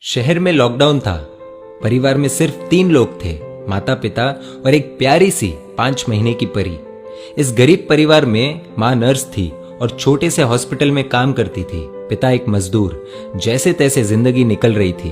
शहर में लॉकडाउन था। परिवार में सिर्फ 3 लोग थे, माता पिता और एक प्यारी सी 5 महीने की परी। इस गरीब परिवार में माँ नर्स थी और छोटे से हॉस्पिटल में काम करती थी। पिता एक मजदूर। जैसे तैसे जिंदगी निकल रही थी।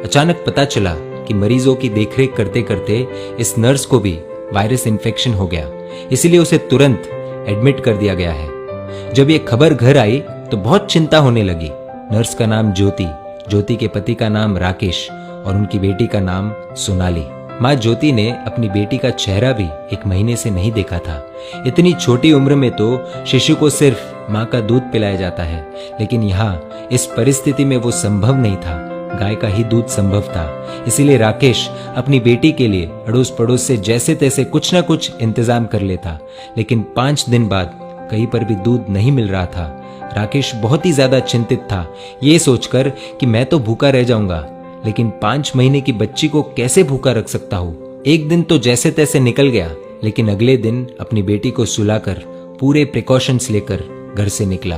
अचानक पता चला कि मरीजों की देखरेख करते करते इस नर्स को भी वायरस इन्फेक्शन हो गया, इसीलिए उसे तुरंत एडमिट कर दिया गया है। जब ये खबर घर आई तो बहुत चिंता होने लगी। नर्स का नाम ज्योति, ज्योति के पति का नाम राकेश और उनकी बेटी का नाम सोनाली। माँ ज्योति ने अपनी बेटी का चेहरा भी 1 महीने से नहीं देखा था। इतनी छोटी उम्र में तो शिशु को सिर्फ माँ का दूध पिलाया जाता है, लेकिन यहाँ इस परिस्थिति में वो संभव नहीं था। गाय का ही दूध संभव था। इसीलिए राकेश अपनी बेटी के लिए अड़ोस पड़ोस से जैसे तैसे कुछ ना कुछ इंतजाम कर लेता, लेकिन 5 दिन बाद कहीं पर भी दूध नहीं मिल रहा था। राकेश बहुत ही ज्यादा चिंतित था, ये सोचकर कि मैं तो भूखा रह जाऊंगा, लेकिन 5 महीने की बच्ची को कैसे भूखा रख सकता हूँ। एक दिन तो जैसे तैसे निकल गया, लेकिन अगले दिन अपनी बेटी को सुलाकर पूरे प्रिकॉशंस लेकर घर से निकला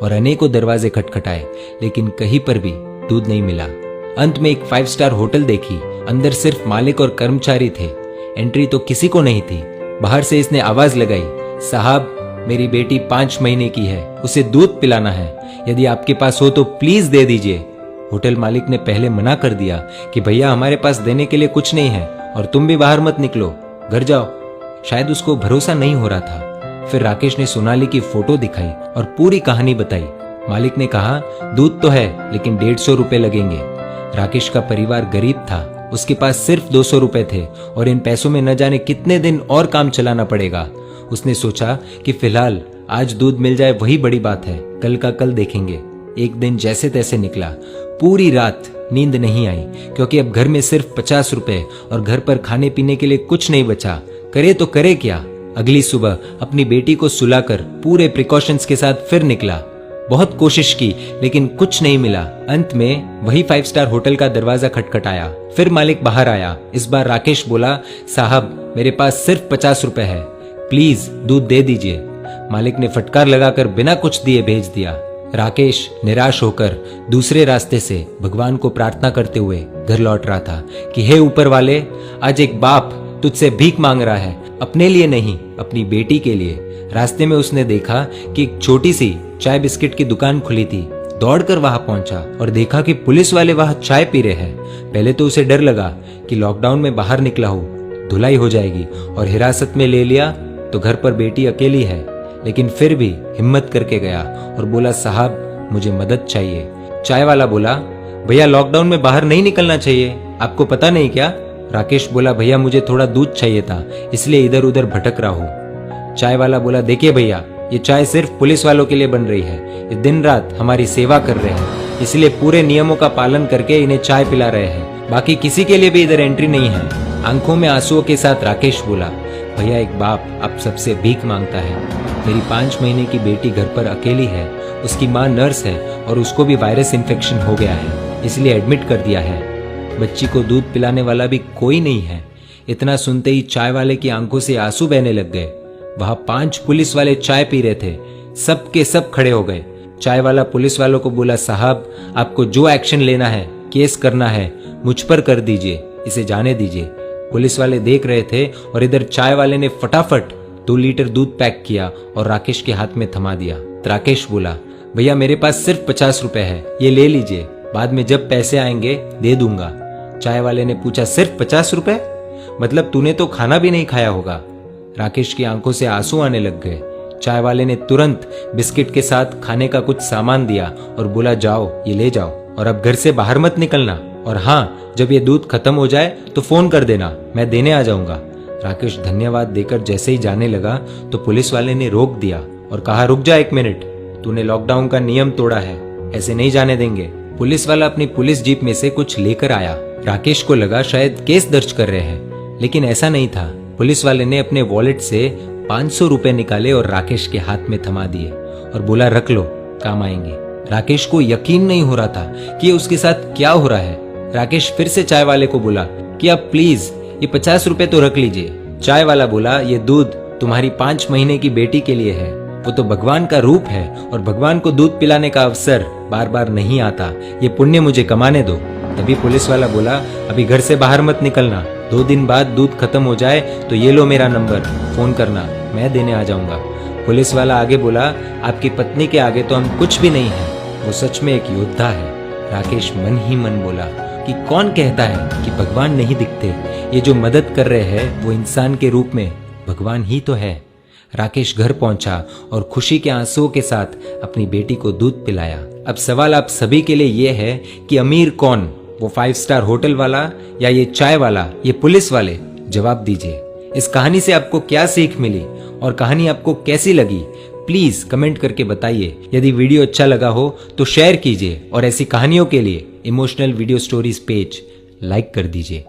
और अनेकों दरवाजे खटखटाए, लेकिन कहीं पर भी दूध नहीं मिला। अंत में एक 5 स्टार होटल देखी। अंदर सिर्फ मालिक और कर्मचारी थे। एंट्री तो किसी को नहीं थी। बाहर से इसने आवाज लगाई, साहब मेरी बेटी 5 महीने की है, उसे दूध पिलाना है, यदि आपके पास हो तो प्लीज दे दीजिए। होटल मालिक ने पहले मना कर दिया कि भैया हमारे पास देने के लिए कुछ नहीं है और तुम भी बाहर मत निकलो, घर जाओ। शायद उसको भरोसा नहीं हो रहा था। फिर राकेश ने सोनाली की फोटो दिखाई और पूरी कहानी बताई। मालिक ने कहा दूध तो है, लेकिन 150 रुपए लगेंगे। राकेश का परिवार गरीब था, उसके पास सिर्फ 200 रुपए थे और इन पैसों में न जाने कितने दिन और काम चलाना पड़ेगा। उसने सोचा कि फिलहाल आज दूध मिल जाए वही बड़ी बात है, कल का कल देखेंगे। एक दिन जैसे तैसे निकला। पूरी रात नींद नहीं आई, क्योंकि अब घर में सिर्फ 50 रुपए और घर पर खाने पीने के लिए कुछ नहीं बचा। करे तो करे क्या। अगली सुबह अपनी बेटी को सुलाकर पूरे प्रिकॉशंस के साथ फिर निकला। बहुत कोशिश की, लेकिन कुछ नहीं मिला। अंत में वही 5 स्टार होटल का दरवाजा खटखटाया। फिर मालिक बाहर आया। इस बार राकेश बोला, साहब मेरे पास सिर्फ 50 रुपए है, प्लीज दूध दे दीजिए। मालिक ने फटकार लगाकर बिना कुछ दिए भेज दिया। राकेश निराश होकर दूसरे रास्ते से भगवान को प्रार्थना करते हुए घर लौट रहा था कि हे ऊपर वाले, आज एक बाप तुझसे भीख मांग रहा है, अपने लिए नहीं अपनी बेटी के लिए। रास्ते में उसने देखा कि एक छोटी सी चाय बिस्किट की दुकान खुली थी। दौड़कर वहां पहुंचा और देखा कि पुलिस वाले वहां चाय पी रहे हैं। पहले तो उसे डर लगा कि लॉकडाउन में बाहर निकला हूं, धुलाई हो जाएगी और हिरासत में ले लिया तो घर पर बेटी अकेली है, लेकिन फिर भी हिम्मत करके गया और बोला, साहब मुझे मदद चाहिए। चाय वाला बोला, भैया लॉकडाउन में बाहर नहीं निकलना चाहिए, आपको पता नहीं क्या। राकेश बोला, भैया मुझे थोड़ा दूध चाहिए था, इसलिए इधर उधर भटक रहा हूँ। चाय वाला बोला, देखिए भैया, ये चाय सिर्फ पुलिस वालों के लिए बन रही है, ये दिन रात हमारी सेवा कर रहे हैं, इसलिए पूरे नियमों का पालन करके इन्हें चाय पिला रहे हैं, बाकी किसी के लिए भी इधर एंट्री नहीं है। आंखों में आंसुओं के साथ राकेश बोला, भैया एक बाप आप सबसे भीख मांगता है। मेरी 5 महीने की बेटी घर पर अकेली है, उसकी माँ नर्स है और उसको भी वायरस इन्फेक्शन हो गया है, इसलिए एडमिट कर दिया है। बच्ची को दूध पिलाने वाला भी कोई नहीं है। इतना सुनते ही चाय वाले की आंखों से आंसू बहने लग गए। वहां 5 पुलिस वाले चाय पी रहे थे। सब के सब खड़े हो गए। चाय वाला पुलिस वालों को बोला, साहब आपको जो एक्शन लेना है, केस करना है, मुझ पर कर दीजिए, इसे जाने दीजिए। पुलिस वाले देख रहे थे और इधर चाय वाले ने फटाफट 2 लीटर दूध पैक किया और राकेश के हाथ में थमा दिया। राकेश बोला, भैया मेरे पास सिर्फ 50 रुपए है, ये ले लीजिए, बाद में जब पैसे आएंगे दे दूंगा। चाय वाले ने पूछा, सिर्फ 50 रुपए? मतलब तूने तो खाना भी नहीं खाया होगा। राकेश की आंखों से आंसू आने लग गए। चाय वाले ने तुरंत बिस्किट के साथ खाने का कुछ सामान दिया और बोला, जाओ ये ले जाओ और अब घर से बाहर मत निकलना, और हाँ जब ये दूध खत्म हो जाए तो फोन कर देना, मैं देने आ जाऊंगा। राकेश धन्यवाद देकर जैसे ही जाने लगा तो पुलिस वाले ने रोक दिया और कहा, रुक जा 1 मिनट, तूने लॉकडाउन का नियम तोड़ा है, ऐसे नहीं जाने देंगे। पुलिस वाला अपनी पुलिस जीप में से कुछ लेकर आया। राकेश को लगा शायद केस दर्ज कर रहे हैं, लेकिन ऐसा नहीं था। पुलिस वाले ने अपने वॉलेट से 500 रुपए निकाले और राकेश के हाथ में थमा दिए और बोला, रख लो, काम आएंगे। राकेश को यकीन नहीं हो रहा था कि उसके साथ क्या हो रहा है। राकेश फिर से चाय वाले को बोला कि आप प्लीज ये 50 रुपए तो रख लीजिए। चाय वाला बोला, ये दूध तुम्हारी 5 महीने की बेटी के लिए है, वो तो भगवान का रूप है और भगवान को दूध पिलाने का अवसर बार बार नहीं आता, ये पुण्य मुझे कमाने दो। तभी पुलिस वाला बोला, अभी घर से बाहर मत निकलना, 2 दिन बाद दूध खत्म हो जाए तो ये लो मेरा नंबर, फोन करना, मैं देने आ जाऊंगा। पुलिस वाला आगे बोला, आपकी पत्नी के आगे तो हम कुछ भी नहीं है, वो सच में एक योद्धा है। राकेश मन ही मन बोला कि कौन कहता है कि भगवान नहीं दिखते, ये जो मदद कर रहे हैं वो इंसान के रूप में भगवान ही तो है। राकेश घर पहुंचा और खुशी के आंसुओं के साथ अपनी बेटी को दूध पिलाया। अब सवाल आप सभी के लिए ये है कि अमीर कौन, वो 5 स्टार होटल वाला या ये चाय वाला, ये पुलिस वाले? जवाब दीजिए। इस कहानी से आपको क्या सीख मिली और कहानी आपको कैसी लगी, प्लीज कमेंट करके बताइए। यदि वीडियो अच्छा लगा हो तो शेयर कीजिए और ऐसी कहानियों के लिए emotional video stories page like कर दीजिए।